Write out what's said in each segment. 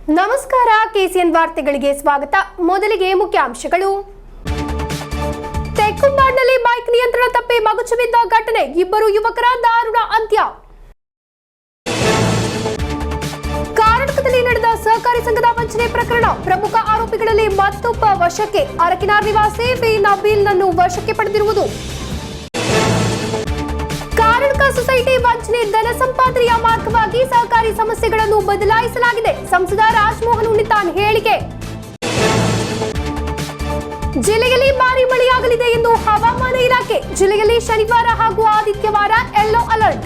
ನಮಸ್ಕಾರ, ಕೆಸಿಎನ್ ವಾರ್ತೆಗಳಿಗೆ ಸ್ವಾಗತ. ಮೊದಲಿಗೆ ಮುಖ್ಯಾಂಶಗಳು. ತೆಕ್ಕುಂಬಾಡ್ನಲ್ಲಿ ಬೈಕ್ ನಿಯಂತ್ರಣ ತಪ್ಪಿ ಮಗುಚು ಬಿದ್ದ ಘಟನೆ, ಇಬ್ಬರು ಯುವಕರ ದಾರುಣ ಅಂತ್ಯ. ಕರ್ನಾಟಕದಲ್ಲಿ ನಡೆದ ಸಹಕಾರಿ ಸಂಘದ ವಂಚನೆ ಪ್ರಕರಣ, ಪ್ರಮುಖ ಆರೋಪಿಗಳಲ್ಲಿ ಮತ್ತೊಬ್ಬ ವಶಕ್ಕೆ. ಅರಕಿನಾರ್ ನಿವಾಸಿ ವಿ ನಬೀಲ್ನನ್ನು ವಶಕ್ಕೆ ಪಡೆದಿರುವುದು. ಕರ್ನಾಟಕ ಸೊಸೈಟಿ ವಂಚನೆ ಧನ ಸಂಪಾದನೆಯ ಮಾರ್ಗವಾಗಿ ಸಹಕಾರಿ ಸಮಸ್ಯೆಗಳನ್ನು ಬದಲಾಯಿಸಲಾಗಿದೆ, ಸಂಸದ ರಾಜಮೋಹನ್ ಉಣ್ಣಿತಾನ್ ಹೇಳಿಕೆ. ಜಿಲ್ಲೆಯಲ್ಲಿ ಭಾರೀ ಮಳೆಯಾಗಲಿದೆ ಎಂದು ಹವಾಮಾನ ಇಲಾಖೆ, ಜಿಲ್ಲೆಯಲ್ಲಿ ಶನಿವಾರ ಹಾಗೂ ಆದಿತ್ಯವಾರ ಯೆಲ್ಲೋ ಅಲರ್ಟ್.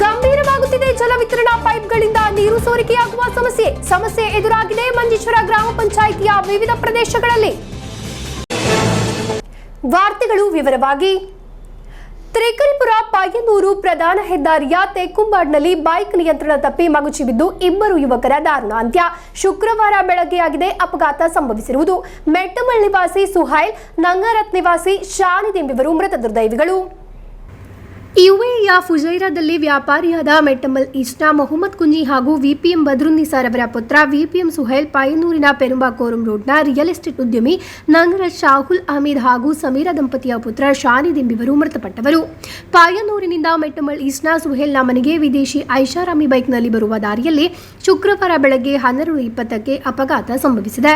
ಗಂಭೀರವಾಗುತ್ತಿದೆ ಜಲ ವಿತರಣಾ ಪೈಪ್ಗಳಿಂದ ನೀರು ಸೋರಿಕೆಯಾಗುವ ಸಮಸ್ಯೆ ಎದುರಾಗಿದೆ ಮಂಜೇಶ್ವರ ಗ್ರಾಮ ಪಂಚಾಯಿತಿಯ ವಿವಿಧ ಪ್ರದೇಶಗಳಲ್ಲಿ. ವಾರ್ತೆಗಳು ವಿವರವಾಗಿ. ತ್ರಿಕರಿಪುರ ಪಯ್ಯನೂರು ಪ್ರಧಾನ ಹೆದ್ದಾರಿಯ ತೆಕ್ಕುಂಬಾಡ್ನಲ್ಲಿ ಬೈಕ್ ನಿಯಂತ್ರಣ ತಪ್ಪಿ ಮಗುಚಿ ಬಿದ್ದು ಇಬ್ಬರು ಯುವಕರ ದಾರುಣ ಅಂತ್ಯ. ಶುಕ್ರವಾರ ಬೆಳಗ್ಗೆಯಾಗಿದೆ ಅಪಘಾತ ಸಂಭವಿಸಿರುವುದು. ಮೆಟ್ಟಮಳ್ ನಿವಾಸಿ ಸುಹೈಲ್, ನಂಗರತ್ ನಿವಾಸಿ ಶಾನಿದ್ ಎಂಬಿವರು ಮೃತ ದುರ್ದೈವಿಗಳು. ಯುಎಇಯ ಫುಜೈರಾದಲ್ಲಿ ವ್ಯಾಪಾರಿಯಾದ ಮೆಟ್ಟಮಲ್ ಇಸ್ನಾ ಮೊಹಮ್ಮದ್ ಕುಂಜಿ ಹಾಗೂ ವಿಪಿಎಂ ಬದ್ರುನ್ನಿಸಾರ್ ಅವರ ಪುತ್ರ ವಿಪಿಎಂ ಸುಹೈಲ್ ಪಯ್ಯನೂರಿನ ಪೆರುಂಬಾಕೋರಂ ರೋಡ್ನ ರಿಯಲ್ ಎಸ್ಟೇಟ್ ಉದ್ಯಮಿ ನಂಗರತ್ ಶಾಹುಲ್ ಅಹಮೀದ್ ಹಾಗೂ ಸಮೀರಾ ದಂಪತಿಯ ಪುತ್ರ ಶಾನಿದ್ ಎಂಬಿವರು ಮೃತಪಟ್ಟವರು. ಪಯ್ಯನೂರಿನಿಂದ ಮೆಟ್ಟಮಲ್ ಇಸ್ನಾ ಸುಹೇಲ್ನ ಮನೆಗೆ ವಿದೇಶಿ ಐಷಾರಾಮಿ ಬೈಕ್ನಲ್ಲಿ ಬರುವ ದಾರಿಯಲ್ಲಿ ಶುಕ್ರವಾರ ಬೆಳಗ್ಗೆ 12:20ಕ್ಕೆ ಅಪಘಾತ ಸಂಭವಿಸಿದೆ.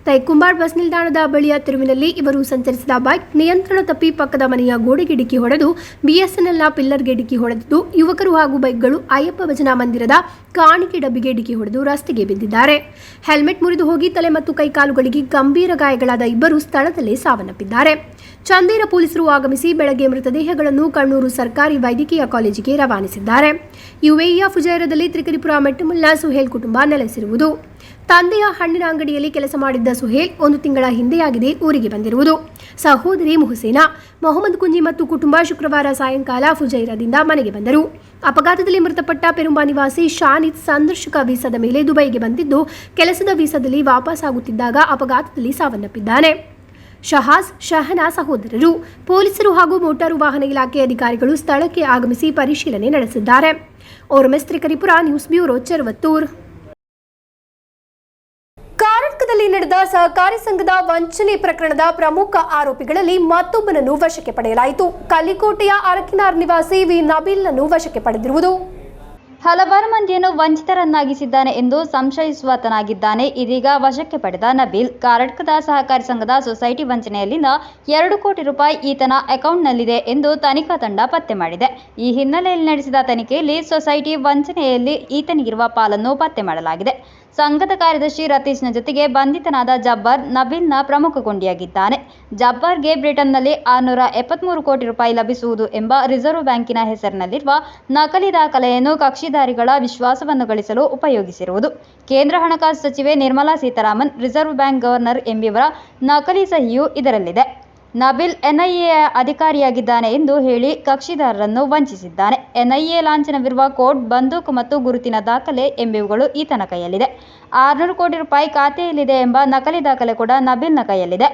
ತೆಕ್ಕುಂಬಾಡ್ ಬಸ್ ನಿಲ್ದಾಣದ ಬಳಿಯ ತಿರುವಿನಲ್ಲಿ ಇವರು ಸಂಚರಿಸಿದ ಬೈಕ್ ನಿಯಂತ್ರಣ ತಪ್ಪಿ ಪಕ್ಕದ ಮನೆಯ ಗೋಡೆಗೆ ಡಿಕ್ಕಿ ಹೊಡೆದು ಬಿಎಸ್ಎನ್ಎಲ್ನ ಪಿಲ್ಲರ್ಗೆ ಡಿಕ್ಕಿ ಹೊಡೆದಿದ್ದು, ಯುವಕರು ಹಾಗೂ ಬೈಕ್ಗಳು ಅಯ್ಯಪ್ಪ ಭಜನಾ ಮಂದಿರದ ಕಾಣಿಕೆ ಡಬ್ಬಿಗೆ ಡಿಕ್ಕಿ ಹೊಡೆದು ರಸ್ತೆಗೆ ಬಿದ್ದಿದ್ದಾರೆ. ಹೆಲ್ಮೆಟ್ ಮುರಿದು ಹೋಗಿ ತಲೆ ಮತ್ತು ಕೈಕಾಲುಗಳಿಗೆ ಗಂಭೀರ ಗಾಯಗಳಾದ ಇಬ್ಬರು ಸ್ಥಳದಲ್ಲೇ ಸಾವನ್ನಪ್ಪಿದ್ದಾರೆ. ಚಂದೇರ ಪೊಲೀಸರು ಆಗಮಿಸಿ ಬೆಳಗ್ಗೆ ಮೃತದೇಹಗಳನ್ನು ಕಣ್ಣೂರು ಸರ್ಕಾರಿ ವೈದ್ಯಕೀಯ ಕಾಲೇಜಿಗೆ ರವಾನಿಸಿದ್ದಾರೆ. ಯುಎಇಯ ಫುಜೈರಾದಲ್ಲಿ ತ್ರಿಕರಿಪುರ ಮೆಟ್ಟಮಲ್ನ ಸುಹೇಲ್ ಕುಟುಂಬ ನೆಲೆಸಿರುವುದು. ತಂದೆಯ ಹಣ್ಣಿನ ಅಂಗಡಿಯಲ್ಲಿ ಕೆಲಸ ಮಾಡಿದ್ದ ಸುಹೇಲ್ 1 ತಿಂಗಳ ಹಿಂದೆಯಾಗಿದೆ ಊರಿಗೆ ಬಂದಿರುವುದು. ಸಹೋದರಿ ಮುಹಸೇನಾ, ಮೊಹಮ್ಮದ್ ಕುಂಜಿ ಮತ್ತು ಕುಟುಂಬ ಶುಕ್ರವಾರ ಸಾಯಂಕಾಲ ಫುಜೈರಾದಿಂದ ಮನೆಗೆ ಬಂದರು. ಅಪಘಾತದಲ್ಲಿ ಮೃತಪಟ್ಟ ಪೆರುಂಬಾ ನಿವಾಸಿ ಶಾನಿದ್ ಸಂದರ್ಶಕ ವೀಸಾದ ಮೇಲೆ ದುಬೈಗೆ ಬಂದಿದ್ದು, ಕೆಲಸದ ವೀಸಾದಲ್ಲಿ ವಾಪಸ್ಸಾಗುತ್ತಿದ್ದಾಗ ಅಪಘಾತದಲ್ಲಿ ಸಾವನ್ನಪ್ಪಿದ್ದಾನೆ. ಶಹಾಜ್, ಶಹನಾ ಸಹೋದರರು. ಪೊಲೀಸರು ಹಾಗೂ ಮೋಟಾರು ವಾಹನ ಇಲಾಖೆ ಅಧಿಕಾರಿಗಳು ಸ್ಥಳಕ್ಕೆ ಆಗಮಿಸಿ ಪರಿಶೀಲನೆ ನಡೆಸಿದ್ದಾರೆ. ಓರ್ಮೆಸ್ ತ್ರಿಕರಿಪುರ, ನ್ಯೂಸ್ ಬ್ಯೂರೋ, ಚೆರುವತ್ತೂರ್. ಕರ್ನಾಟಕದಲ್ಲಿ ನಡೆದ ಸಹಕಾರಿ ಸಂಘದ ವಂಚನೆ ಪ್ರಕರಣದ ಪ್ರಮುಖ ಆರೋಪಿಗಳಲ್ಲಿ ಮತ್ತೊಬ್ಬನನ್ನು ವಶಕ್ಕೆ ಪಡೆಯಲಾಯಿತು. ಕಲ್ಲಿಕೋಟೆಯ ಅರಕಿನಾರ್ ನಿವಾಸಿ ವಿ ನಬೀಲ್ನನ್ನು ವಶಕ್ಕೆ ಪಡೆದಿರುವುದು. ಹಲವಾರು ಮಂದಿಯನ್ನು ವಂಚಿತರನ್ನಾಗಿಸಿದ್ದಾನೆ ಎಂದು ಸಂಶಯಿಸುವಾತನಾಗಿದ್ದಾನೆ. ಇದೀಗ ವಶಕ್ಕೆ ಪಡೆದ ನಬೀಲ್, ಕರ್ನಾಟಕದ ಸಹಕಾರಿ ಸಂಘದ ಸೊಸೈಟಿ ವಂಚನೆಯಲ್ಲಿನ 2 ಕೋಟಿ ರೂಪಾಯಿ ಈತನ ಅಕೌಂಟ್ನಲ್ಲಿದೆ ಎಂದು ತನಿಖಾ ತಂಡ ಪತ್ತೆ ಮಾಡಿದೆ. ಈ ಹಿನ್ನೆಲೆಯಲ್ಲಿ ನಡೆಸಿದ ತನಿಖೆಯಲ್ಲಿ ಸೊಸೈಟಿ ವಂಚನೆಯಲ್ಲಿ ಈತನಿಗಿರುವ ಪಾಲನ್ನು ಪತ್ತೆ ಮಾಡಲಾಗಿದೆ. ಸಂಘದ ಕಾರ್ಯದರ್ಶಿ ರತೀಶ್ನ ಜೊತೆಗೆ ಬಂಧಿತನಾದ ಜಬ್ಬಾರ್ ನಬೀಲ್ನ ಪ್ರಮುಖ ಕೊಂಡಿಯಾಗಿದ್ದಾನೆ. ಜಬ್ಬಾರ್ಗೆ ಬ್ರಿಟನ್ನಲ್ಲಿ 673 ಕೋಟಿ ರೂಪಾಯಿ ಲಭಿಸುವುದು ಎಂಬ ರಿಸರ್ವ್ ಬ್ಯಾಂಕಿನ ಹೆಸರಿನಲ್ಲಿರುವ ನಕಲಿ ದಾಖಲೆಯನ್ನು ಕಕ್ಷಿದಾರಿಗಳ ವಿಶ್ವಾಸವನ್ನು ಗಳಿಸಲು ಉಪಯೋಗಿಸಿರುವುದು. ಕೇಂದ್ರ ಹಣಕಾಸು ಸಚಿವೆ Nirmala Sitharaman, reserve bank governor ಎಂಬಿವರ ನಕಲಿ ಸಹಿಯೂ ಇದರಲ್ಲಿದೆ. ನಬೀಲ್ ಎನ್ಐಎ ಅಧಿಕಾರಿಯಾಗಿದ್ದಾನೆ ಎಂದು ಹೇಳಿ ಕಕ್ಷಿದಾರರನ್ನು ವಂಚಿಸಿದ್ದಾನೆ. ಎನ್ಐಎ ಲಾಂಛನವಿರುವ ಕೋಡ್, ಬಂದೂಕು ಮತ್ತು ಗುರುತಿನ ದಾಖಲೆ ಎಂಬಿವುಗಳು ಈತನ ಕೈಯಲ್ಲಿದೆ. 600 ಕೋಟಿ ರೂಪಾಯಿ ಖಾತೆಯಲ್ಲಿದೆ ಎಂಬ ನಕಲಿ ದಾಖಲೆ ಕೂಡ ನಬೀಲ್ನ ಕೈಯಲ್ಲಿದೆ.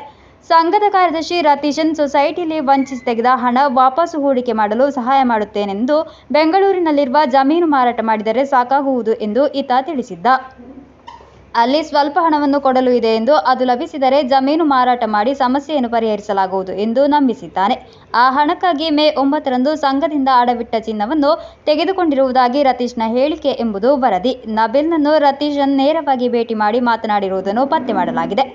ಸಂಘದ ಕಾರ್ಯದರ್ಶಿ ರತೀಶನ್, ಸೊಸೈಟಿಯಲ್ಲಿ ವಂಚಿಸಿ ತೆಗೆದ ಹಣ ವಾಪಸು ಹೂಡಿಕೆ ಮಾಡಲು ಸಹಾಯ ಮಾಡುತ್ತೇನೆಂದು ಬೆಂಗಳೂರಿನಲ್ಲಿರುವ ಜಮೀನು ಮಾರಾಟ ಮಾಡಿದರೆ ಸಾಕಾಗುವುದು ಎಂದು ಈತ ತಿಳಿಸಿದ್ದ. ಅಲ್ಲಿ ಸ್ವಲ್ಪ ಹಣವನ್ನು ಕೊಡಲು ಇದೆ ಎಂದು, ಅದು ಲಭಿಸಿದರೆ ಜಮೀನು ಮಾರಾಟ ಮಾಡಿ ಸಮಸ್ಯೆಯನ್ನು ಪರಿಹರಿಸಲಾಗುವುದು ಎಂದು ನಂಬಿಸಿದ್ದಾನೆ. ಆ ಹಣಕ್ಕಾಗಿ ಮೇ 9ರಂದು ಸಂಘದಿಂದ ಅಡವಿಟ್ಟ ಚಿನ್ನವನ್ನು ತೆಗೆದುಕೊಂಡಿರುವುದಾಗಿ ರತೀಶ್ನ ಹೇಳಿಕೆ ಎಂಬುದು ವರದಿ. ನಬೀಲ್ನನ್ನು ರತೀಶನ್ ನೇರವಾಗಿ ಭೇಟಿ ಮಾಡಿ ಮಾತನಾಡಿರುವುದನ್ನು ಪತ್ತೆ ಮಾಡಲಾಗಿದೆ.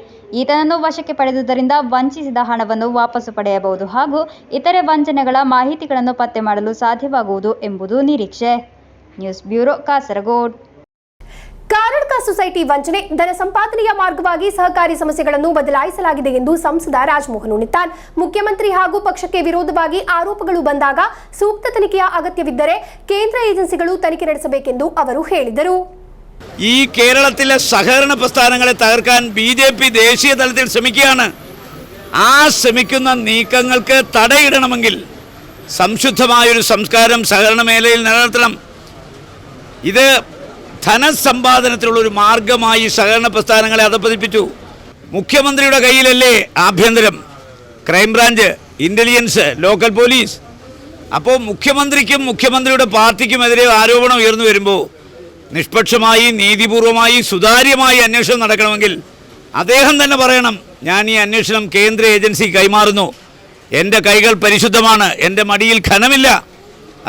ಈತನನ್ನು ವಶಕ್ಕೆ ಪಡೆದುದರಿಂದ ವಂಚಿಸಿದ ಹಣವನ್ನು ವಾಪಸು ಪಡೆಯಬಹುದು ಹಾಗೂ ಇತರೆ ವಂಚನೆಗಳ ಮಾಹಿತಿಗಳನ್ನು ಪತ್ತೆ ಮಾಡಲು ಸಾಧ್ಯವಾಗುವುದು ಎಂಬುದು ನಿರೀಕ್ಷೆ. News bureau, Kasaragod. Karnataka society ವಂಚನೆ ಧನ ಸಂಪಾದನೆಯ ಮಾರ್ಗವಾಗಿ ಸಹಕಾರಿ ಸಮಸ್ಯೆಗಳನ್ನು ಬದಲಾಯಿಸಲಾಗಿದೆ ಎಂದು ಸಂಸದ ರಾಜಮೋಹನ್ ಉಣ್ಣಿತಾನ್. ಮುಖ್ಯಮಂತ್ರಿ ಹಾಗೂ ಪಕ್ಷಕ್ಕೆ ವಿರೋಧವಾಗಿ ಆರೋಪಗಳು ಬಂದಾಗ ಸೂಕ್ತ ತನಿಖೆಯ ಅಗತ್ಯವಿದ್ದರೆ ಕೇಂದ್ರ ഏജൻസികൾ തനിഖ ನಡೆಸಬೇಕೆಂದು ಅವರು ಹೇಳಿದರು. ഈ കേരളത്തിലെ സഹകരണ പ്രസ്ഥാനങ്ങളെ തകർക്കാൻ ബിജെപി ദേശീയ തലത്തിൽ ശ്രമിക്കുകയാണ്. ആ ശ്രമിക്കുന്ന നീക്കങ്ങൾക്ക് തടയിടണമെങ്കിൽ സംശുദ്ധമായൊരു സംസ്കാരം സഹകരണ മേഖലയിൽ നിലനിർത്തണം. ഇത് ധനസമ്പാദനത്തിലുള്ളൊരു മാർഗമായി സഹകരണ പ്രസ്ഥാനങ്ങളെ അധപ്പതിപ്പിച്ചു. മുഖ്യമന്ത്രിയുടെ കയ്യിലല്ലേ ആഭ്യന്തരം, ക്രൈംബ്രാഞ്ച്, ഇൻ്റലിജൻസ്, ലോക്കൽ പോലീസ്. അപ്പോൾ മുഖ്യമന്ത്രിക്കും മുഖ്യമന്ത്രിയുടെ പാർട്ടിക്കുമെതിരെ ആരോപണം ഉയർന്നു വരുമ്പോൾ നിഷ്പക്ഷമായി നീതിപൂർവമായി സുതാര്യമായി അന്വേഷണം നടക്കണമെങ്കിൽ അദ്ദേഹം തന്നെ പറയണം, ഞാൻ ഈ അന്വേഷണം കേന്ദ്ര ഏജൻസി കൈമാറുന്നു, എൻ്റെ കൈകൾ പരിശുദ്ധമാണ്, എൻ്റെ മടിയിൽ ഖനമില്ല,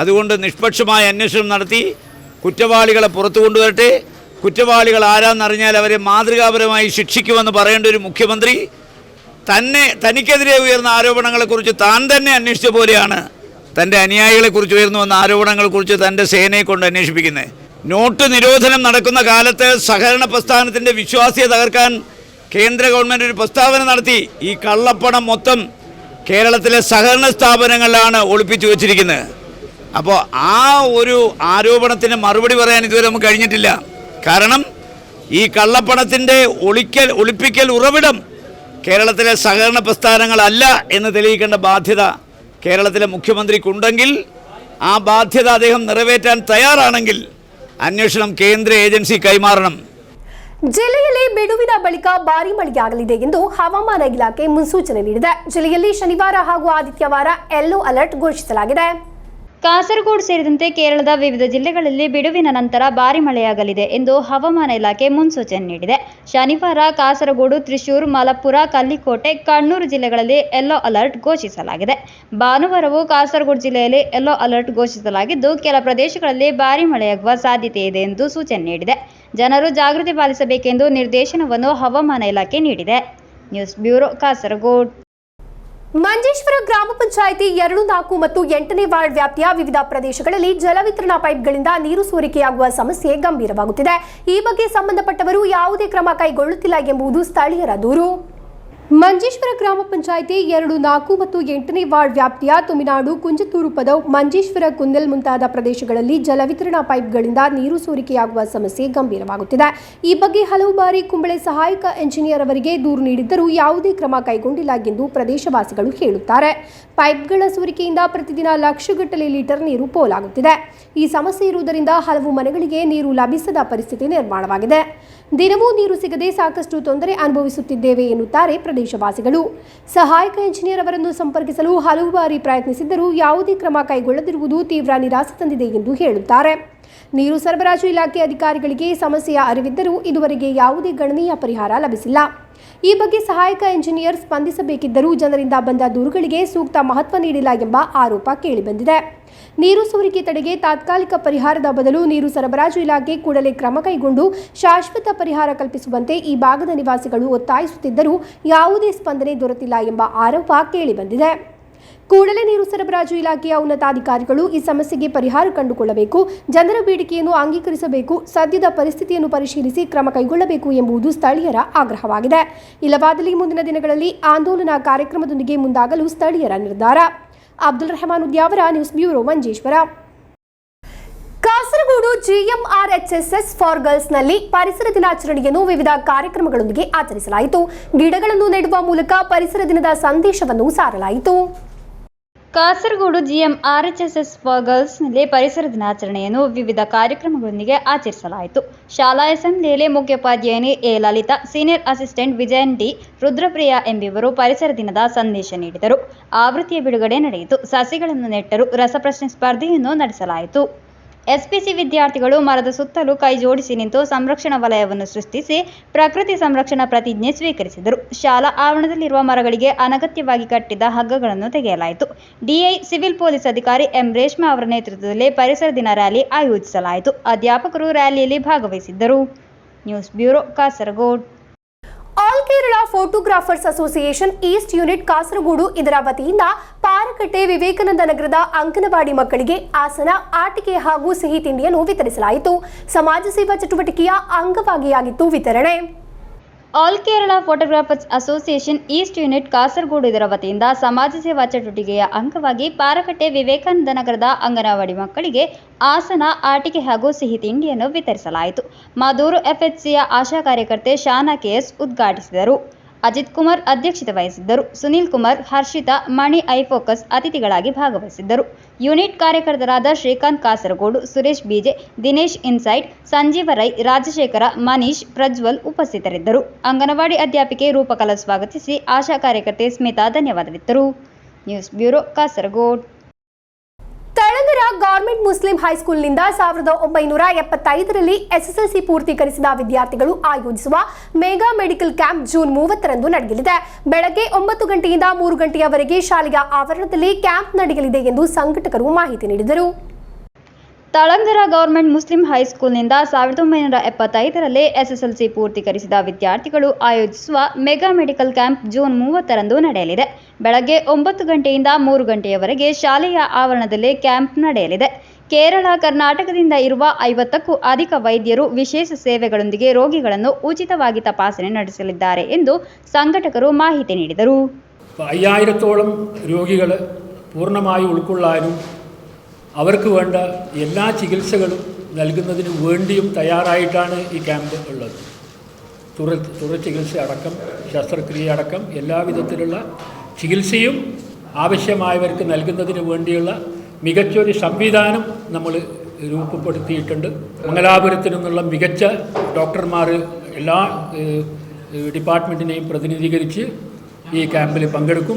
അതുകൊണ്ട് നിഷ്പക്ഷമായ അന്വേഷണം നടത്തി കുറ്റവാളികളെ പുറത്തു കൊണ്ടുവരട്ടെ, കുറ്റവാളികൾ ആരാന്നറിഞ്ഞാൽ അവരെ മാതൃകാപരമായി ശിക്ഷിക്കുമെന്ന് പറയേണ്ട ഒരു മുഖ്യമന്ത്രി തനിക്കെതിരെ ഉയർന്ന ആരോപണങ്ങളെക്കുറിച്ച് താൻ തന്നെ അന്വേഷിച്ച പോലെയാണ് തൻ്റെ അനുയായികളെക്കുറിച്ച് ഉയർന്നു വന്ന ആരോപണങ്ങളെക്കുറിച്ച് തൻ്റെ സേനയെ കൊണ്ട് അന്വേഷിപ്പിക്കുന്നത്. നോട്ട് നിരോധനം നടക്കുന്ന കാലത്ത് സഹകരണ പ്രസ്ഥാനത്തിൻ്റെ വിശ്വാസ്യത തകർക്കാൻ കേന്ദ്ര ഗവൺമെൻറ് ഒരു പ്രസ്താവന നടത്തി. ഈ കള്ളപ്പണം മൊത്തം കേരളത്തിലെ സഹകരണ സ്ഥാപനങ്ങളിലാണ് ഒളിപ്പിച്ചു വച്ചിരിക്കുന്നത്. അപ്പോൾ ആ ഒരു ആരോപണത്തിന് മറുപടി പറയാൻ ഇതുവരെ നമുക്ക് കഴിഞ്ഞിട്ടില്ല. കാരണം ഈ കള്ളപ്പണത്തിൻ്റെ ഒളിപ്പിക്കൽ ഉറവിടം കേരളത്തിലെ സഹകരണ പ്രസ്ഥാനങ്ങളല്ല എന്ന് തെളിയിക്കേണ്ട ബാധ്യത കേരളത്തിലെ മുഖ്യമന്ത്രിക്കുണ്ടെങ്കിൽ, ആ ബാധ്യത അദ്ദേഹം നിറവേറ്റാൻ തയ്യാറാണെങ്കിൽ ಅನ್ವೇಷಣೆ ಕೇಂದ್ರ ಏಜೆನ್ಸಿ ಕೈಮಾರಣ. ಜಿಲ್ಲೆಯಲ್ಲಿ ಬಿಡುವಿನ ಬಳಿಕ ಭಾರೀ ಮಳೆಯಾಗಲಿದೆ ಎಂದು ಹವಾಮಾನ ಇಲಾಖೆ ಮುನ್ಸೂಚನೆ ನೀಡಿದೆ. ಜಿಲ್ಲೆಯಲ್ಲಿ ಶನಿವಾರ ಹಾಗೂ ಆದಿತ್ಯವಾರ ಯೆಲ್ಲೋ ಅಲರ್ಟ್ ಘೋಷಿಸಲಾಗಿದೆ. ಕಾಸರಗೋಡು ಸೇರಿದಂತೆ ಕೇರಳದ ವಿವಿಧ ಜಿಲ್ಲೆಗಳಲ್ಲಿ ಬಿಡುವಿನ ನಂತರ ಭಾರೀ ಮಳೆಯಾಗಲಿದೆ ಎಂದು ಹವಾಮಾನ ಇಲಾಖೆ ಮುನ್ಸೂಚನೆ ನೀಡಿದೆ. ಶನಿವಾರ ಕಾಸರಗೋಡು, ತ್ರಿಶೂರು, ಮಲಪ್ಪುರ, ಕಲ್ಲಿಕೋಟೆ, ಕಣ್ಣೂರು ಜಿಲ್ಲೆಗಳಲ್ಲಿ ಯೆಲ್ಲೋ ಅಲರ್ಟ್ ಘೋಷಿಸಲಾಗಿದೆ. ಭಾನುವಾರವೂ ಕಾಸರಗೋಡು ಜಿಲ್ಲೆಯಲ್ಲಿ ಯೆಲ್ಲೋ ಅಲರ್ಟ್ ಘೋಷಿಸಲಾಗಿದ್ದು, ಕೆಲ ಪ್ರದೇಶಗಳಲ್ಲಿ ಭಾರೀ ಮಳೆಯಾಗುವ ಸಾಧ್ಯತೆ ಇದೆ ಎಂದು ಸೂಚನೆ ನೀಡಿದೆ. ಜನರು ಜಾಗೃತಿ ಪಾಲಿಸಬೇಕೆಂದು ನಿರ್ದೇಶನವನ್ನು ಹವಾಮಾನ ಇಲಾಖೆ ನೀಡಿದೆ. News bureau, Kasaragod. ಮಂಜೇಶ್ವರ ಗ್ರಾಮ ಪಂಚಾಯಿತಿ 2, 4 ಮತ್ತು 8ನೇ ವಾರ್ಡ್ ವ್ಯಾಪ್ತಿಯ ವಿವಿಧ ಪ್ರದೇಶಗಳಲ್ಲಿ ಜಲವಿತರಣಾ ಪೈಪ್ಗಳಿಂದ ನೀರು ಸೋರಿಕೆಯಾಗುವ ಸಮಸ್ಯೆ ಗಂಭೀರವಾಗುತ್ತಿದೆ. ಈ ಬಗ್ಗೆ ಸಂಬಂಧಪಟ್ಟವರು ಯಾವುದೇ ಕ್ರಮ ಕೈಗೊಳ್ಳುತ್ತಿಲ್ಲ ಎಂಬುದು ಸ್ಥಳೀಯರ ದೂರು. ಮಂಜೇಶ್ವರ ಗ್ರಾಮ ಪಂಚಾಯಿತಿ 2, 4 ಮತ್ತು 8ನೇ ವಾರ್ಡ್ ವ್ಯಾಪ್ತಿಯ ತುಮಿನಾಡು, ಕುಂಜತೂರು, ಪದವ್, ಮಂಜೇಶ್ವರ, ಕುಂದಲ್ ಮುಂತಾದ ಪ್ರದೇಶಗಳಲ್ಲಿ ಜಲವಿತರಣಾ ಪೈಪ್ಗಳಿಂದ ನೀರು ಸೋರಿಕೆಯಾಗುವ ಸಮಸ್ಯೆ ಗಂಭೀರವಾಗುತ್ತಿದೆ. ಈ ಬಗ್ಗೆ ಹಲವು ಬಾರಿ ಕುಂಬಳೆ ಸಹಾಯಕ ಎಂಜಿನಿಯರ್ ಅವರಿಗೆ ದೂರು ನೀಡಿದ್ದರೂ ಯಾವುದೇ ಕ್ರಮ ಕೈಗೊಂಡಿಲ್ಲ ಎಂದು ಪ್ರದೇಶವಾಸಿಗಳು ಹೇಳುತ್ತಾರೆ. ಪೈಪ್ಗಳ ಸೋರಿಕೆಯಿಂದ ಪ್ರತಿದಿನ ಲಕ್ಷಗಟ್ಟಲೆ ಲೀಟರ್ ನೀರು ಪೋಲಾಗುತ್ತಿದೆ. ಈ ಸಮಸ್ಯೆ ಇರುವುದರಿಂದ ಹಲವು ಮನೆಗಳಿಗೆ ನೀರು ಲಭಿಸದ ಪರಿಸ್ಥಿತಿ ನಿರ್ಮಾಣವಾಗಿದೆ. ದಿನವೂ ನೀರು ಸಿಗದೆ ಸಾಕಷ್ಟು ತೊಂದರೆ ಅನುಭವಿಸುತ್ತಿದ್ದೇವೆ ಎನ್ನುತ್ತಾರೆ ಪ್ರದೇಶವಾಸಿಗಳು. ಸಹಾಯಕ ಎಂಜಿನಿಯರ್ ಅವರನ್ನು ಸಂಪರ್ಕಿಸಲು ಹಲವು ಬಾರಿ ಪ್ರಯತ್ನಿಸಿದ್ದರೂ ಯಾವುದೇ ಕ್ರಮ ಕೈಗೊಳ್ಳದಿರುವುದು ತೀವ್ರ ನಿರಾಸೆ ತಂದಿದೆ ಎಂದು ಹೇಳುತ್ತಾರೆ. ನೀರು ಸರಬರಾಜು ಇಲಾಖೆ ಅಧಿಕಾರಿಗಳಿಗೆ ಸಮಸ್ಯೆಯ ಅರಿವಿದ್ದರೂ ಇದುವರೆಗೆ ಯಾವುದೇ ಗಣನೀಯ ಪರಿಹಾರ ಲಭಿಸಿಲ್ಲ. ಈ ಬಗ್ಗೆ ಸಹಾಯಕ ಎಂಜಿನಿಯರ್ ಸ್ಪಂದಿಸಬೇಕಿದ್ದರೂ ಜನರಿಂದ ಬಂದ ದೂರುಗಳಿಗೆ ಸೂಕ್ತ ಮಹತ್ವ ನೀಡಿಲ್ಲ ಎಂಬ ಆರೋಪ ಕೇಳಿಬಂದಿದೆ. ನೀರು ಸೋರಿಕೆ ತಡೆಗೆ ತಾತ್ಕಾಲಿಕ ಪರಿಹಾರದ ಬದಲು ನೀರು ಸರಬರಾಜು ಇಲಾಖೆ ಕೂಡಲೇ ಕ್ರಮ ಕೈಗೊಂಡು ಶಾಶ್ವತ ಪರಿಹಾರ ಕಲ್ಪಿಸುವಂತೆ ಈ ಭಾಗದ ನಿವಾಸಿಗಳು ಒತ್ತಾಯಿಸುತ್ತಿದ್ದರೂ ಯಾವುದೇ ಸ್ಪಂದನೆ ದೊರೆತಿಲ್ಲ ಎಂಬ ಆರೋಪ ಕೇಳಿಬಂದಿದೆ. ಕೂಡಲೇ ನೀರು ಸರಬರಾಜು ಇಲಾಖೆಯ ಉನ್ನತಾಧಿಕಾರಿಗಳು ಈ ಸಮಸ್ಯೆಗೆ ಪರಿಹಾರ ಕಂಡುಕೊಳ್ಳಬೇಕು, ಜನರ ಬೇಡಿಕೆಯನ್ನು ಅಂಗೀಕರಿಸಬೇಕು, ಸದ್ಯದ ಪರಿಸ್ಥಿತಿಯನ್ನು ಪರಿಶೀಲಿಸಿ ಕ್ರಮ ಕೈಗೊಳ್ಳಬೇಕು ಎಂಬುದು ಸ್ಥಳೀಯರ ಆಗ್ರಹವಾಗಿದೆ. ಇಲ್ಲವಾದಲ್ಲಿ ಮುಂದಿನ ದಿನಗಳಲ್ಲಿ ಆಂದೋಲನಾ ಕಾರ್ಯಕ್ರಮದೊಂದಿಗೆ ಮುಂದಾಗಲು ಸ್ಥಳೀಯರ ನಿರ್ಧಾರ. Abdul Rehman Udyavara, news bureau, Manjeshwar. Kasaragod GMRHSS for ಗರ್ಲ್ಸ್ನಲ್ಲಿ ಪರಿಸರ ದಿನಾಚರಣೆಯನ್ನು ವಿವಿಧ ಕಾರ್ಯಕ್ರಮಗಳೊಂದಿಗೆ ಆಚರಿಸಲಾಯಿತು. ಗಿಡಗಳನ್ನು ನೆಡುವ ಮೂಲಕ ಪರಿಸರ ದಿನದ ಸಂದೇಶವನ್ನು ಸಾರಲಾಯಿತು. ಕಾಸರಗೋಡು GMRHSS ಫಾರ್ ಗರ್ಲ್ಸ್ನಲ್ಲಿ ಪರಿಸರ ದಿನಾಚರಣೆಯನ್ನು ವಿವಿಧ ಕಾರ್ಯಕ್ರಮಗಳೊಂದಿಗೆ ಆಚರಿಸಲಾಯಿತು. ಶಾಲಾ ಅಸೆಂಬ್ಲಿಯಲ್ಲಿ ಮುಖ್ಯೋಪಾಧ್ಯಾಯಿನಿ A Lalitha, senior assistant Vijayan D, Rudrapriya ಎಂಬಿವರು ಪರಿಸರ ದಿನದ ಸಂದೇಶ ನೀಡಿದರು. ಆವೃತ್ತಿಯ ಬಿಡುಗಡೆ ನಡೆಯಿತು. ಸಸಿಗಳನ್ನು ನೆಟ್ಟರು. ರಸಪ್ರಶ್ನೆ ಸ್ಪರ್ಧೆಯನ್ನು ನಡೆಸಲಾಯಿತು. SPC ವಿದ್ಯಾರ್ಥಿಗಳು ಮರದ ಸುತ್ತಲೂ ಕೈ ಜೋಡಿಸಿ ನಿಂತು ಸಂರಕ್ಷಣಾ ವಲಯವನ್ನು ಸೃಷ್ಟಿಸಿ ಪ್ರಕೃತಿ ಸಂರಕ್ಷಣಾ ಪ್ರತಿಜ್ಞೆ ಸ್ವೀಕರಿಸಿದರು. ಶಾಲಾ ಆವರಣದಲ್ಲಿರುವ ಮರಗಳಿಗೆ ಅನಗತ್ಯವಾಗಿ ಕಟ್ಟಿದ್ದ ಹಗ್ಗಗಳನ್ನು ತೆಗೆಯಲಾಯಿತು. DI ಸಿವಿಲ್ ಪೊಲೀಸ್ ಅಧಿಕಾರಿ M ರೇಷ್ಮಾ ಅವರ ನೇತೃತ್ವದಲ್ಲಿ ಪರಿಸರ ದಿನ ರ್ಯಾಲಿ ಆಯೋಜಿಸಲಾಯಿತು. ಅಧ್ಯಾಪಕರು ರ್ಯಾಲಿಯಲ್ಲಿ ಭಾಗವಹಿಸಿದ್ದರು. News bureau, Kasaragod. All Kerala photographers association East unit Kasaragod ಇದರ ವತಿಯಿಂದ ಪಾರಕಟ್ಟೆ ವಿವೇಕಾನಂದ ನಗರದ ಅಂಗನವಾಡಿ ಮಕ್ಕಳಿಗೆ ಆಸನ, ಆಟಿಕೆ ಹಾಗೂ ಸಿಹಿ ತಿಂಡಿಯನ್ನು ವಿತರಿಸಲಾಯಿತು. ಸಮಾಜ ಸೇವಾ ಚಟುವಟಿಕೆಯ ಅಂಗವಾಗಿಯಾಗಿತ್ತು ವಿತರಣೆ. All Kerala photographers association East unit Kasaragod ಇದರ ವತಿಯಿಂದ ಸಮಾಜ ಸೇವಾ ಚಟುವಟಿಕೆಯ ಅಂಗವಾಗಿ ಪಾರಕಟ್ಟೆ ವಿವೇಕಾನಂದ ನಗರದ ಅಂಗನವಾಡಿ ಮಕ್ಕಳಿಗೆ ಆಸನ, ಆಟಿಕೆ ಹಾಗೂ ಸಿಹಿ ತಿಂಡಿಯನ್ನು ವಿತರಿಸಲಾಯಿತು. ಮಾದೂರು FHCಯ ಆಶಾ ಕಾರ್ಯಕರ್ತೆ ಶಾನಾ KS ಉದ್ಘಾಟಿಸಿದರು. ಅಜಿತ್ ಕುಮಾರ್ ಅಧ್ಯಕ್ಷತೆ ವಹಿಸಿದ್ದರು. ಸುನೀಲ್ ಕುಮಾರ್, ಹರ್ಷಿತಾ, ಮಣಿ ಐಫೋಕಸ್ ಅತಿಥಿಗಳಾಗಿ ಭಾಗವಹಿಸಿದ್ದರು. ಯೂನಿಟ್ ಕಾರ್ಯಕರ್ತರಾದ ಶ್ರೀಕಾಂತ್ ಕಾಸರಗೋಡು, ಸುರೇಶ್ BJ, ದಿನೇಶ್ ಇನ್ಸೈಡ್, ಸಂಜೀವ ರೈ, ರಾಜಶೇಖರ, ಮನೀಶ್, ಪ್ರಜ್ವಲ್ ಉಪಸ್ಥಿತರಿದ್ದರು. ಅಂಗನವಾಡಿ ಅಧ್ಯಾಪಿಕೆ ರೂಪಕಲಾ ಸ್ವಾಗತಿಸಿ ಆಶಾ ಕಾರ್ಯಕರ್ತೆ ಸ್ಮಿತಾ ಧನ್ಯವಾದವಿತ್ತರು. News bureau, Kasaragod. Thalangara government Muslim ಹೈಸ್ಕೂಲ್ನಿಂದ 1975ರಲ್ಲಿ ಎಸ್ಎಸ್ಎಲ್ಸಿ ಪೂರ್ತೀಕರಿಸಿದ ವಿದ್ಯಾರ್ಥಿಗಳು ಆಯೋಜಿಸುವ ಮೆಗಾ ಮೆಡಿಕಲ್ ಕ್ಯಾಂಪ್ ಜೂನ್ 30ರಂದು ನಡೆಯಲಿದೆ. ಬೆಳಗ್ಗೆ 9 ಗಂಟೆಯಿಂದ 3 ಗಂಟೆಯವರೆಗೆ ಶಾಲೆಯ ಆವರಣದಲ್ಲಿ ಕ್ಯಾಂಪ್ ನಡೆಯಲಿದೆ ಎಂದು ಸಂಘಟಕರು ಮಾಹಿತಿ ನೀಡಿದರು. ತಳಂಗರ ಗವರ್ಮೆಂಟ್ ಮುಸ್ಲಿಂ ಹೈಸ್ಕೂಲ್ನಿಂದ 1975ರಲ್ಲಿ ಎಸ್ಎಸ್ಎಲ್ಸಿ ಪೂರ್ತೀಕರಿಸಿದ ವಿದ್ಯಾರ್ಥಿಗಳು ಆಯೋಜಿಸುವ ಮೆಗಾ ಮೆಡಿಕಲ್ ಕ್ಯಾಂಪ್ ಜೂನ್ 30ರಂದು ನಡೆಯಲಿದೆ. ಬೆಳಗ್ಗೆ 9 ಗಂಟೆಯಿಂದ 3 ಗಂಟೆಯವರೆಗೆ ಶಾಲೆಯ ಆವರಣದಲ್ಲಿ ಕ್ಯಾಂಪ್ ನಡೆಯಲಿದೆ. ಕೇರಳ, ಕರ್ನಾಟಕದಿಂದ ಇರುವ 50ಕ್ಕೂ ಅಧಿಕ ವೈದ್ಯರು ವಿಶೇಷ ಸೇವೆಗಳೊಂದಿಗೆ ರೋಗಿಗಳನ್ನು ಉಚಿತವಾಗಿ ತಪಾಸಣೆ ನಡೆಸಲಿದ್ದಾರೆ ಎಂದು സംഘടകರು മാഹിതി നീടിದರು. 5000-ഓളം രോഗികൾ പൂർണ്ണമായി ഉൾക്കൊള്ളാനും അവർക്ക് വേണ്ട എല്ലാ ചികിത്സകളും നൽകുന്നതിന് വേണ്ടിയും തയ്യാറായിട്ടാണ് ഈ ക്യാമ്പ് ഉള്ളത്. തുടർ ചികിത്സ അടക്കം, ശസ്ത്രക്രിയ അടക്കം എല്ലാവിധത്തിലുള്ള ചികിത്സയും ആവശ്യമായവർക്ക് നൽകുന്നതിന് വേണ്ടിയുള്ള മികച്ചൊരു സംവിധാനം നമ്മൾ രൂപപ്പെടുത്തിയിട്ടുണ്ട്. മംഗലാപുരത്തു നിന്നുള്ള മികച്ച ഡോക്ടർമാർ എല്ലാ ഡിപ്പാർട്ട്മെൻറ്റിനെയും പ്രതിനിധീകരിച്ച് ಈ ಕ್ಯಾಂಪಲ್ಲಿ ಪಂಗೆಡುಕು.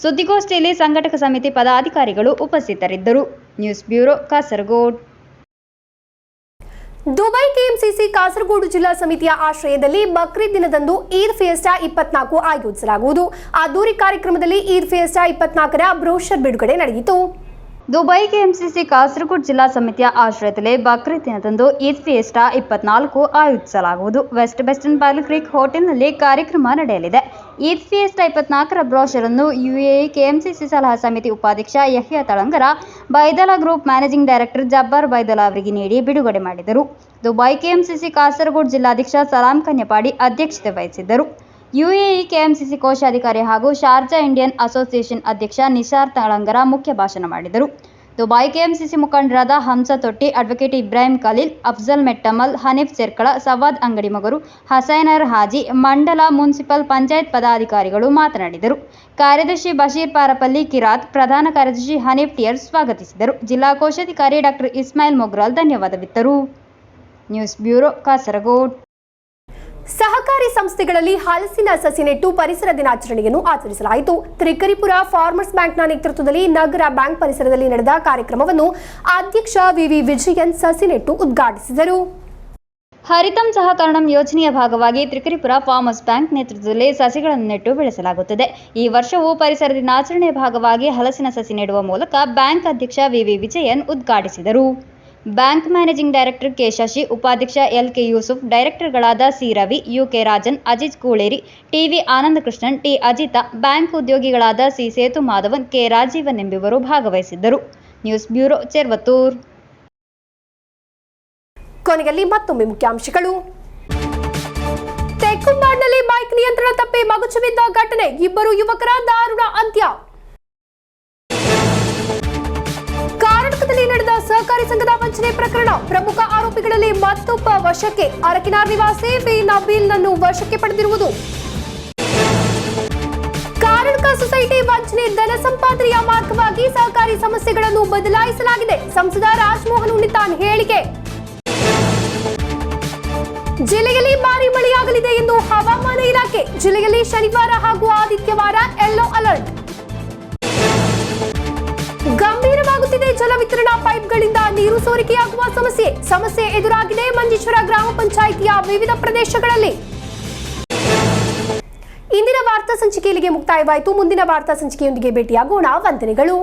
ಸುದ್ದಿಗೋಷ್ಠಿಯಲ್ಲಿ ಸಂಘಟಕ ಸಮಿತಿ ಪದಾಧಿಕಾರಿಗಳು ಉಪಸ್ಥಿತರಿದ್ದರು. News bureau, Kasaragod. Dubai KMCC Kasaragod ಜಿಲ್ಲಾ ಸಮಿತಿಯ ಆಶ್ರಯದಲ್ಲಿ ಬಕ್ರೀದ್ ದಿನದಂದು ಈದ್ ಫಿಯೆಸ್ಟಾ 24 ಆಯೋಜಿಸಲಾಗುವುದು. ಅದ್ದೂರಿ ಕಾರ್ಯಕ್ರಮದಲ್ಲಿ ಈದ್ ಫಿಯೆಸ್ಟಾ 24ರ ಬ್ರೋಷರ್ ಬಿಡುಗಡೆ ನಡೆಯಿತು. ದುಬೈ ಕೆಎಂಸಿಸಿ ಕಾಸರಗೋಡು ಜಿಲ್ಲಾ ಸಮಿತಿಯ ಆಶ್ರಯದಲ್ಲಿ ಬಕ್ರೀದ್ ದಿನದಂದು ಈದ್ ಫಿಯೆಸ್ಟಾ 24 ಆಯೋಜಿಸಲಾಗುವುದು. ವೆಸ್ಟರ್ನ್ ಪಾರ್ಕ್ ಕ್ರೀಕ್ ಹೋಟೆಲ್ನಲ್ಲಿ ಕಾರ್ಯಕ್ರಮ ನಡೆಯಲಿದೆ. ಈದ್ ಫಿಯೆಸ್ಟಾ 24ರ ಬ್ರೋಷರ್ ಅನ್ನು ಯುಎಇ ಕೆಎಂಸಿಸಿ ಸಲಹಾ ಸಮಿತಿ ಉಪಾಧ್ಯಕ್ಷ Yahya Thalangara, ಬೈದಲಾ group managing director Jabbar ಬೈದಲಾ ಅವರಿಗೆ ನೀಡಿ ಬಿಡುಗಡೆ ಮಾಡಿದರು. ದುಬೈ ಕೆಎಂಸಿಸಿ ಕಾಸರಗೋಡು ಜಿಲ್ಲಾಧ್ಯಕ್ಷ ಸಲಾಂ ಕನ್ಯಪಾಡಿ ಅಧ್ಯಕ್ಷತೆ ವಹಿಸಿದ್ದರು. ಯುಎಇ ಕೆಎಂಸಿಸಿ ಕೋಶಾಧಿಕಾರಿ ಹಾಗೂ ಶಾರ್ಜಾ ಇಂಡಿಯನ್ ಅಸೋಸಿಯೇಷನ್ ಅಧ್ಯಕ್ಷ ನಿಸಾರ್ ತಳಂಗರ ಮುಖ್ಯ ಭಾಷಣ ಮಾಡಿದರು. ದುಬೈ ಕೆಎಂಸಿಸಿ ಮುಖಂಡರಾದ ಹಂಸಾ ತೊಟ್ಟಿ, ಅಡ್ವೊಕೇಟ್ ಇಬ್ರಾಹಿಂ ಖಲೀಲ್, ಅಫ್ಜಲ್ ಮೆಟ್ಟಮಲ್, ಹನೀಫ್ ಚೆರ್ಕಳ, ಸವಾದ್ ಅಂಗಡಿ ಮಗರು, ಹಸೈನರ್ ಹಾಜಿ, ಮಂಡಲ ಮುನ್ಸಿಪಲ್ ಪಂಚಾಯತ್ ಪದಾಧಿಕಾರಿಗಳು ಮಾತನಾಡಿದರು. ಕಾರ್ಯದರ್ಶಿ ಬಶೀರ್ ಪಾರಪಲ್ಲಿ ಕಿರಾತ್, ಪ್ರಧಾನ ಕಾರ್ಯದರ್ಶಿ ಹನೀಫ್ ಟಿಯರ್ ಸ್ವಾಗತಿಸಿದರು. ಜಿಲ್ಲಾ ಕೋಶಾಧಿಕಾರಿ ಡಾಕ್ಟರ್ ಇಸ್ಮಾಯಿಲ್ ಮೊಗ್ರಾಲ್ ಧನ್ಯವಾದವಿತ್ತರು. News bureau, Kasaragod. ಸಹಕಾರಿ ಸಂಸ್ಥೆಗಳಲ್ಲಿ ಹಲಸಿನ ಸಸಿ ನೆಟ್ಟು ಪರಿಸರ ದಿನಾಚರಣೆಯನ್ನು ಆಚರಿಸಲಾಯಿತು. ತ್ರಿಕರಿಪುರ ಫಾರ್ಮರ್ಸ್ ಬ್ಯಾಂಕ್ನ ನೇತೃತ್ವದಲ್ಲಿ ನಗರ ಬ್ಯಾಂಕ್ ಪರಿಸರದಲ್ಲಿ ನಡೆದ ಕಾರ್ಯಕ್ರಮವನ್ನು ಅಧ್ಯಕ್ಷ ವಿವಿ ವಿಜಯನ್ ಸಸಿ ನೆಟ್ಟು ಉದ್ಘಾಟಿಸಿದರು. ಹರಿತಂ ಸಹಕರಣಂ ಯೋಜನೆಯ ಭಾಗವಾಗಿ ತ್ರಿಕರಿಪುರ ಫಾರ್ಮರ್ಸ್ ಬ್ಯಾಂಕ್ ನೇತೃತ್ವದಲ್ಲಿ ಸಸಿಗಳನ್ನು ನೆಟ್ಟು ಬೆಳೆಸಲಾಗುತ್ತದೆ. ಈ ವರ್ಷವೂ ಪರಿಸರ ದಿನಾಚರಣೆಯ ಭಾಗವಾಗಿ ಹಲಸಿನ ಸಸಿ ನೆಡುವ ಮೂಲಕ ಬ್ಯಾಂಕ್ ಅಧ್ಯಕ್ಷ ವಿವಿ ವಿಜಯನ್ ಉದ್ಘಾಟಿಸಿದರು. Bank managing director K Shashi, ಉಪಾಧ್ಯಕ್ಷ ಎಲ್.ಕೆ. ಯೂಸುಫ್, ಡೈರೆಕ್ಟರ್ಗಳಾದ C Ravi, U K. Rajan, Ajith Kooleri, T V. Anandakrishnan, T. Ajitha, bank ಉದ್ಯೋಗಿಗಳಾದ ಸಿ. ಸೇತು ಮಾಧವನ್, ಕೆ. ರಾಜೀವನ್ ಎಂಬುವರು ಭಾಗವಹಿಸಿದ್ದರು. News bureau, Cheruvathur. ಕೊನೆಯಲ್ಲಿ ಮತ್ತೊಮ್ಮೆ ಮುಖ್ಯಾಂಶಗಳು. ತೆಕ್ಕುಂಬಾಡ್ನಲ್ಲಿ ಬೈಕ್ ನಿಯಂತ್ರಣ ತಪ್ಪಿ ಮಗುಚಿ ಬಿದ್ದ ಘಟನೆ, 2 ಯುವಕರ ದಾರುಣ ಅಂತ್ಯ. ಕರ್ನಾಟಕದಲ್ಲಿ ನಡೆದ ಸಹಕಾರಿ ಸಂಘದ ವಂಚನೆ ಪ್ರಕರಣ, ಪ್ರಮುಖ ಆರೋಪಿಗಳಲ್ಲಿ ಮತ್ತೊಬ್ಬ ವಶಕ್ಕೆ. ಅರಕಿನಾರ್ ನಿವಾಸಿ ಫಿ ನಬೀಲ್ನನ್ನು ವಶಕ್ಕೆ ಪಡೆದಿರುವುದು. ಕರ್ನಾಟಕ ಸೊಸೈಟಿ ವಂಚನೆ ಧನ ಸಂಪಾದನೆಯ ಮಾರ್ಗವಾಗಿ ಸಹಕಾರಿ ಸಮಸ್ಯೆಗಳನ್ನು ಬದಲಾಯಿಸಲಾಗಿದೆ, ಸಂಸದ ರಾಜಮೋಹನ್ ಉನ್ನಿತಾನ್ ಹೇಳಿಕೆ. ಜಿಲ್ಲೆಯಲ್ಲಿ ಭಾರೀ ಮಳೆಯಾಗಲಿದೆ ಎಂದು ಹವಾಮಾನ ಇಲಾಖೆ, ಜಿಲ್ಲೆಯಲ್ಲಿ ಶನಿವಾರ ಹಾಗೂ ಆದಿತ್ಯವಾರ ಯೆಲ್ಲೋ ಅಲರ್ಟ್. ಗಂಭೀರವಾಗುತ್ತಿದೆ ಜಲ ವಿತರಣಾ ಪೈಪ್ಗಳಿಂದ ನೀರು ಸೋರಿಕೆಯಾಗುವ ಸಮಸ್ಯೆ ಎದುರಾಗಿದೆ ಮಂಜೇಶ್ವರ ಗ್ರಾಮ ಪಂಚಾಯಿತಿಯ ವಿವಿಧ ಪ್ರದೇಶಗಳಲ್ಲಿ. ಇಂದಿನ ವಾರ್ತಾ ಸಂಚಿಕೆ ಇಲ್ಲಿಗೆ ಮುಕ್ತಾಯವಾಯಿತು. ಮುಂದಿನ ವಾರ್ತಾ ಸಂಚಿಕೆಯೊಂದಿಗೆ ಭೇಟಿಯಾಗೋಣ. ವಂದನೆಗಳು.